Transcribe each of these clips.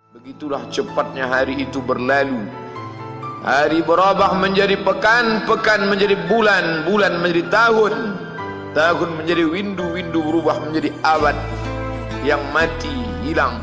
Begitulah cepatnya hari itu berlalu. Hari berubah menjadi pekan, pekan menjadi bulan, bulan menjadi tahun, tahun menjadi windu, windu berubah menjadi abad. Yang mati hilang,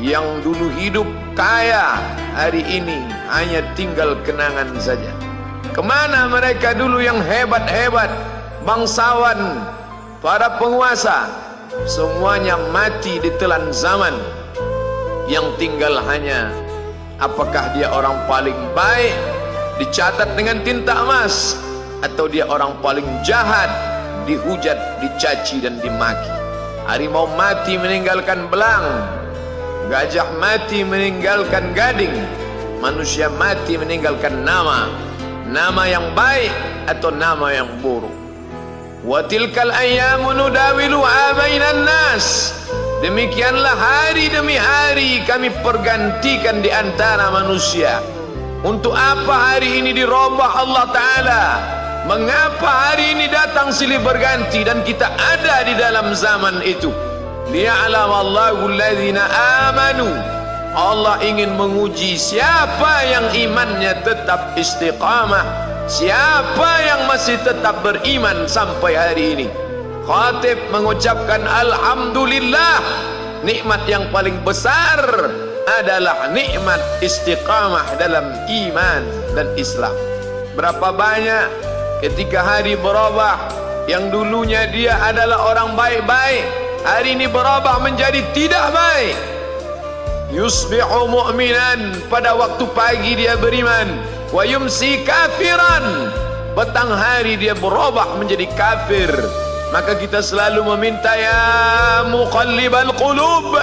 yang dulu hidup kaya, hari ini hanya tinggal kenangan saja. Kemana mereka dulu yang hebat-hebat, bangsawan, para penguasa? Semuanya mati ditelan zaman. Yang tinggal hanya apakah dia orang paling baik, dicatat dengan tinta emas, atau dia orang paling jahat, dihujat, dicaci dan dimaki. Harimau mati meninggalkan belang, gajah mati meninggalkan gading, manusia mati meninggalkan nama, nama yang baik atau nama yang buruk. Wa tilkal ayyamu nudawiluha bainan nas. Demikianlah hari demi hari kami pergantikan di antara manusia. Untuk apa hari ini dirubah Allah Ta'ala? Mengapa hari ini datang silih berganti dan kita ada di dalam zaman itu? Liya'lamallahu alladhina amanu. Allah ingin menguji siapa yang imannya tetap istiqamah, siapa yang masih tetap beriman sampai hari ini. Khatib mengucapkan alhamdulillah, nikmat yang paling besar adalah nikmat istiqamah dalam iman dan Islam. Berapa banyak ketika hari berubah, yang dulunya dia adalah orang baik-baik, hari ini berubah menjadi tidak baik. Yusbihu mu'minan, pada waktu pagi dia beriman, wa yumsi kafiran, petang hari dia berubah menjadi kafir. Maka kita selalu meminta, ya muqallibal qulub,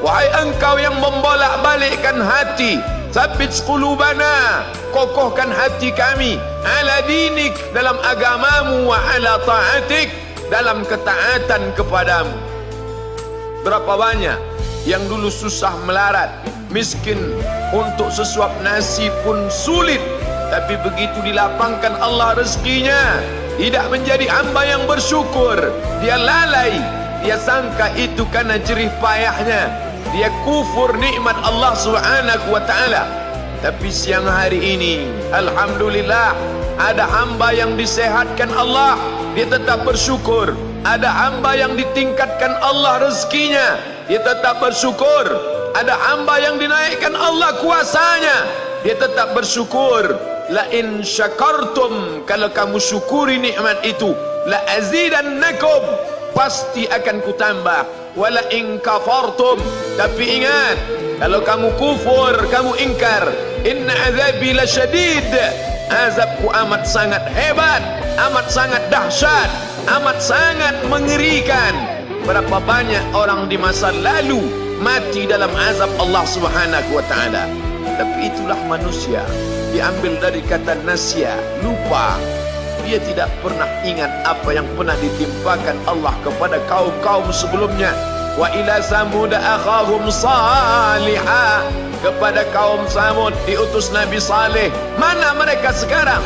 wahai engkau yang membolak-balikkan hati, tsabbit qulubana, kokohkan hati kami, ala dinik, dalam agamamu, wa ala ta'atik, dalam ketaatan kepadamu. Berapa banyak yang dulu susah melarat, miskin, untuk sesuap nasi pun sulit, tapi begitu dilapangkan Allah rezekinya, tidak menjadi hamba yang bersyukur. Dia lalai, dia sangka itu karena jerih payahnya, dia kufur nikmat Allah Subhanahu wa ta'ala. Tapi siang hari ini alhamdulillah, ada hamba yang disehatkan Allah, dia tetap bersyukur. Ada hamba yang ditingkatkan Allah rezekinya, dia tetap bersyukur. Ada hamba yang dinaikkan Allah kuasanya, dia tetap bersyukur. La in syakartum, kalau kamu syukuri nikmat itu, la azidannakum, pasti akan kutambah. Wala in kafartum, tapi ingat, kalau kamu kufur, kamu ingkar, inna azabi lasyadid, azabku amat sangat hebat, amat sangat dahsyat, amat sangat mengerikan. Berapa banyak orang di masa lalu mati dalam azab Allah Subhanahu wa ta'ala. Tapi itulah manusia, diambil dari kata nasya, lupa. Dia tidak pernah ingat apa yang pernah ditimpakan Allah kepada kaum-kaum sebelumnya. Wa ila samud akhahum salihah, kepada kaum Samud diutus Nabi Saleh. Mana mereka sekarang?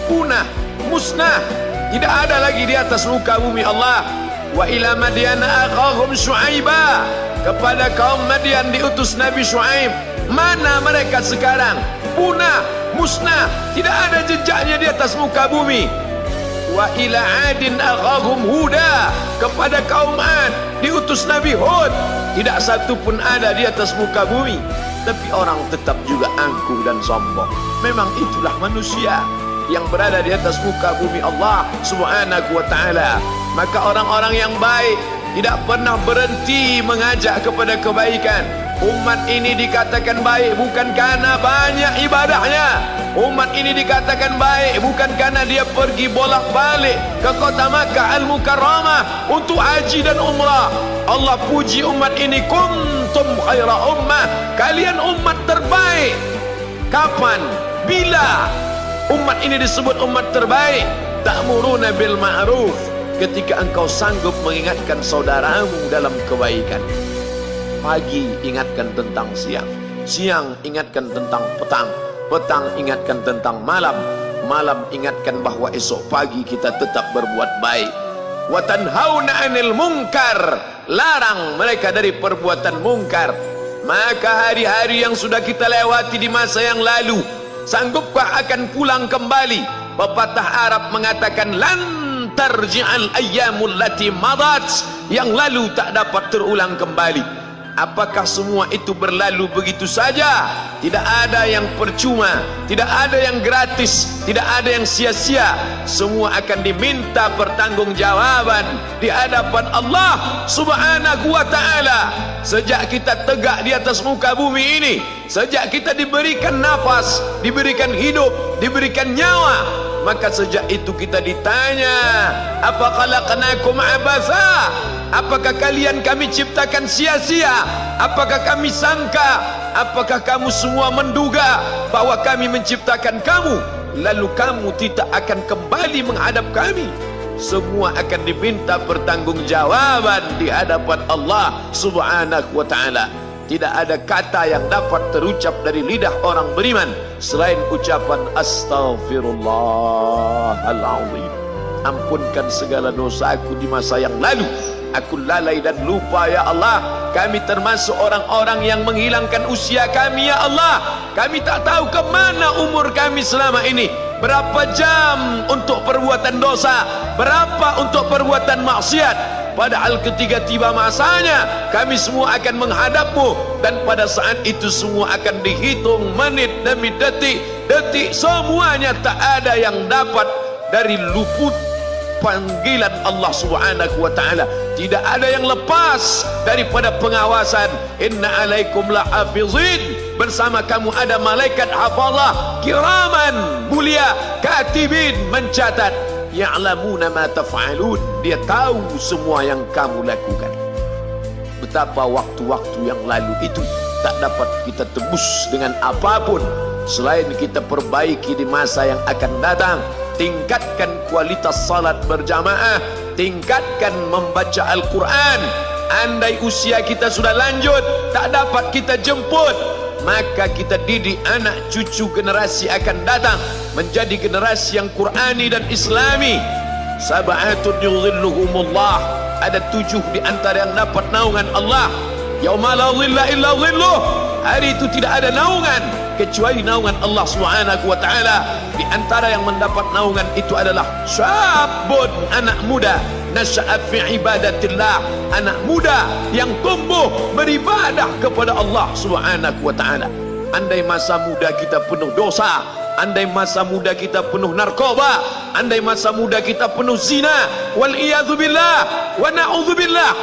Punah, musnah, tidak ada lagi di atas muka bumi Allah. Wa ila Madyan akhahum Syuaiba, kepada kaum Madian diutus Nabi Syuaib. Mana mereka sekarang? Punah, musnah, tidak ada jejaknya di atas muka bumi. Wa ila adin akhahum Huda, kepada kaum Ad diutus Nabi Hud. Tidak satu pun ada di atas muka bumi. Tapi orang tetap juga angkuh dan sombong. Memang itulah manusia yang berada di atas muka bumi Allah Subhanahu wa ta'ala. Maka orang-orang yang baik tidak pernah berhenti mengajak kepada kebaikan. Umat ini dikatakan baik bukan karena banyak ibadahnya. Umat ini dikatakan baik bukan karena dia pergi bolak-balik ke kota Makkah Al-Mukarramah untuk haji dan umrah. Allah puji umat ini, kuntum khaira ummah, kalian umat terbaik. Kapan? Bila umat ini disebut umat terbaik? Ta'muruna bil ma'ruf, ketika engkau sanggup mengingatkan saudaramu dalam kebaikan. Pagi ingatkan tentang siang, siang ingatkan tentang petang, petang ingatkan tentang malam, malam ingatkan bahwa esok pagi kita tetap berbuat baik. Wa tanhauna 'anil munkar, larang mereka dari perbuatan mungkar. Maka hari-hari yang sudah kita lewati di masa yang lalu, sanggupkah akan pulang kembali? Pepatah Arab mengatakan, lan tarji'al ayyamul lati madat, yang lalu tak dapat terulang kembali. Apakah semua itu berlalu begitu saja? Tidak ada yang percuma, tidak ada yang gratis, tidak ada yang sia-sia. Semua akan diminta pertanggungjawaban di hadapan Allah Subhanahu wa ta'ala. Sejak kita tegak di atas muka bumi ini, sejak kita diberikan nafas, diberikan hidup, diberikan nyawa, maka sejak itu kita ditanya, apa khalaqnakum abatha? Apakah kalian kami ciptakan sia-sia? Apakah kami sangka? Apakah kamu semua menduga bahwa kami menciptakan kamu lalu kamu tidak akan kembali menghadap kami? Semua akan diminta pertanggungjawaban di hadapan Allah Subhanahu wa ta'ala. Tidak ada kata yang dapat terucap dari lidah orang beriman selain ucapan astaghfirullahaladzim. Ampunkan segala dosaku di masa yang lalu. Aku lalai dan lupa ya Allah. Kami termasuk orang-orang yang menghilangkan usia kami ya Allah. Kami tak tahu ke mana umur kami selama ini. Berapa jam untuk perbuatan dosa, berapa untuk perbuatan maksiat. Padahal ketika tiba masanya, kami semua akan menghadapmu, dan pada saat itu semua akan dihitung menit demi detik. Detik semuanya tak ada yang dapat dari luput panggilan Allah Subhanahu wa ta'ala. Tidak ada yang lepas daripada pengawasan. Inna alaikum lahafizin, bersama kamu ada malaikat hafazah kiraman mulia, katibin mencatat, ya'lamuna ma taf'alun, dia tahu semua yang kamu lakukan. Betapa waktu-waktu yang lalu itu tak dapat kita tebus dengan apapun selain kita perbaiki di masa yang akan datang. Tingkatkan kualitas salat berjamaah, tingkatkan membaca Al-Quran. Andai usia kita sudah lanjut, tak dapat kita jemput, maka kita didik anak cucu generasi akan datang menjadi generasi yang Qurani dan Islami. Sab'atun yudhilluhumullah, ada 7 di antara yang dapat naungan Allah. Yauma la dhilla illa dhilluh, hari itu tidak ada naungan kecuali naungan Allah Subhanahu wa ta'ala. Di antara yang mendapat naungan itu adalah syabun, anak muda, nasya'a fi ibadatillah, anak muda yang tumbuh beribadah kepada Allah Subhanahu wa ta'ala. Andai masa muda kita penuh dosa, andai masa muda kita penuh narkoba, andai masa muda kita penuh zina, wal iyadzubillah wa na'udzubillah,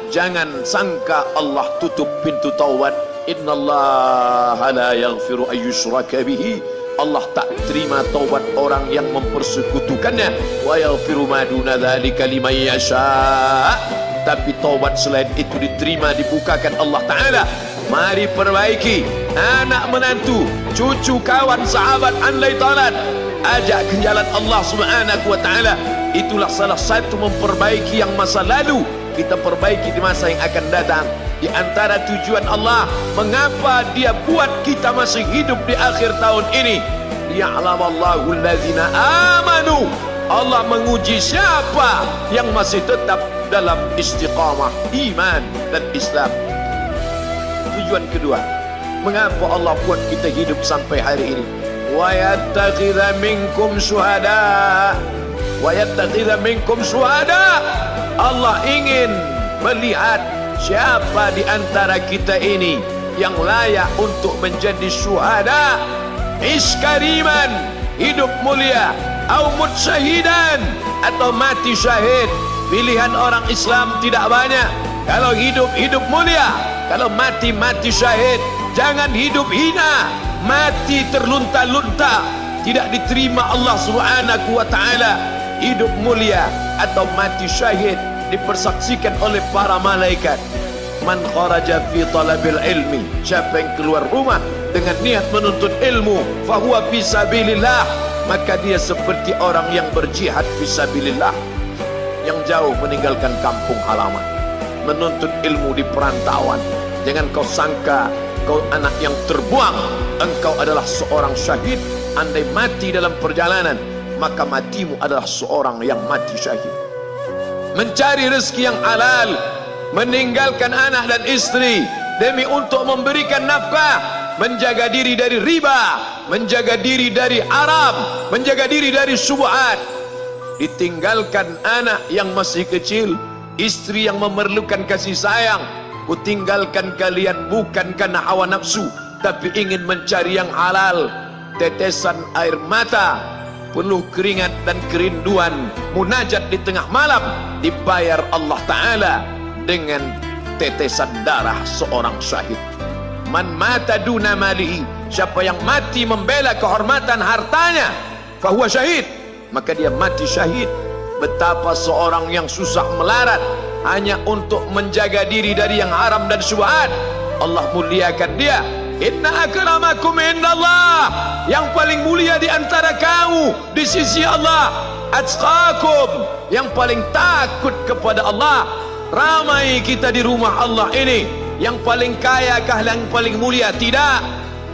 jangan sangka Allah tutup pintu taubat. Innallaha la yaghfiru ayyushraka bihi, Allah tak terima taubat orang yang mempersekutukannya. Wa yaghfiru ma duna dzalika liman yasha, tapi taubat selain itu diterima, dibukakan Allah Ta'ala. Mari perbaiki anak menantu, cucu, kawan, sahabat, andai talat, ajak ke jalan Allah Subhanahu wa ta'ala. Itulah salah satu memperbaiki yang masa lalu, kita perbaiki di masa yang akan datang. Di antara tujuan Allah mengapa dia buat kita masih hidup di akhir tahun ini, liya'lamallahu allazina amanu, Allah menguji siapa yang masih tetap dalam istiqamah iman dan Islam. Tujuan kedua, mengapa Allah buat kita hidup sampai hari ini? Wa yattakhidha minkum syuhada, wa yattakhidha minkum syuhada, Allah ingin melihat siapa di antara kita ini yang layak untuk menjadi syuhada. Iskariman, hidup mulia, au mutsyahidan, atau mati syahid. Pilihan orang Islam tidak banyak. Kalau hidup, hidup mulia. Kalau mati, mati syahid. Jangan hidup hina, mati terlunta-lunta, tidak diterima Allah Subhanahu wa ta'ala. Hidup mulia atau mati syahid dipersaksikan oleh para malaikat. Man kharaja fi talabil ilmi, siapa yang keluar rumah dengan niat menuntut ilmu, fahuwa fi sabilillah, maka dia seperti orang yang berjihad fi sabilillah, yang jauh meninggalkan kampung halaman, menuntut ilmu di perantauan. Jangan kau sangka kau anak yang terbuang, engkau adalah seorang syahid. Andai mati dalam perjalanan, maka matimu adalah seorang yang mati syahid. Mencari rezeki yang halal, meninggalkan anak dan istri, demi untuk memberikan nafkah, menjaga diri dari riba, menjaga diri dari haram, menjaga diri dari syubhat. Ditinggalkan anak yang masih kecil, istri yang memerlukan kasih sayang. Kutinggalkan kalian bukan karena hawa nafsu, tapi ingin mencari yang halal. Tetesan air mata, penuh keringat dan kerinduan, munajat di tengah malam, dibayar Allah Ta'ala dengan tetesan darah seorang syahid. Man mata duna malihi, siapa yang mati membela kehormatan hartanya, fahuwa syahid, maka dia mati syahid. Betapa seorang yang susah melarat hanya untuk menjaga diri dari yang haram dan syubhat, Allah muliakan dia. Inna akramakum indallah, yang paling mulia di antara kamu di sisi Allah, atqakum, yang paling takut kepada Allah. Ramai kita di rumah Allah ini, yang paling kaya kah yang paling mulia? Tidak.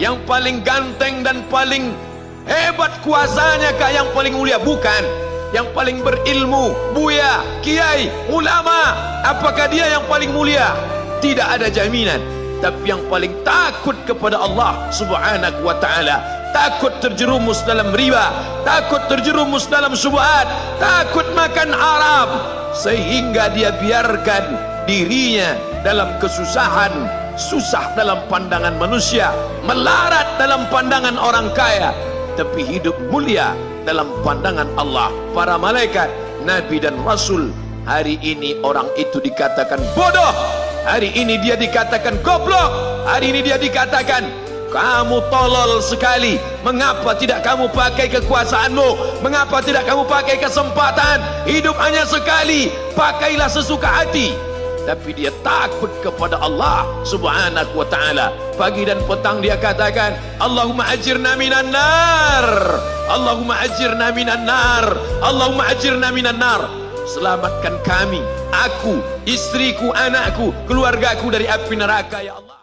Yang paling ganteng dan paling hebat kuasanya kah yang paling mulia? Bukan. Yang paling berilmu, buya, kiai, ulama, apakah dia yang paling mulia? Tidak ada jaminan. Tapi yang paling takut kepada Allah Subhanahu wa ta'ala, takut terjerumus dalam riba, takut terjerumus dalam syubhat, takut makan haram, sehingga dia biarkan dirinya dalam kesusahan, susah dalam pandangan manusia, melarat dalam pandangan orang kaya, tapi hidup mulia dalam pandangan Allah, para malaikat, nabi dan rasul. Hari ini orang itu dikatakan bodoh, hari ini dia dikatakan goblok, hari ini dia dikatakan kamu tolol sekali. Mengapa tidak kamu pakai kekuasaanmu? Mengapa tidak kamu pakai kesempatan? Hidup hanya sekali, pakailah sesuka hati. Tapi dia takut kepada Allah Subhanahu wa ta'ala. Pagi dan petang dia katakan, Allahumma ajirna minan nar, Allahumma ajirna minan nar, Allahumma ajirna minan nar. Selamatkan kami, aku, istriku, anakku, keluargaku dari api neraka, ya Allah.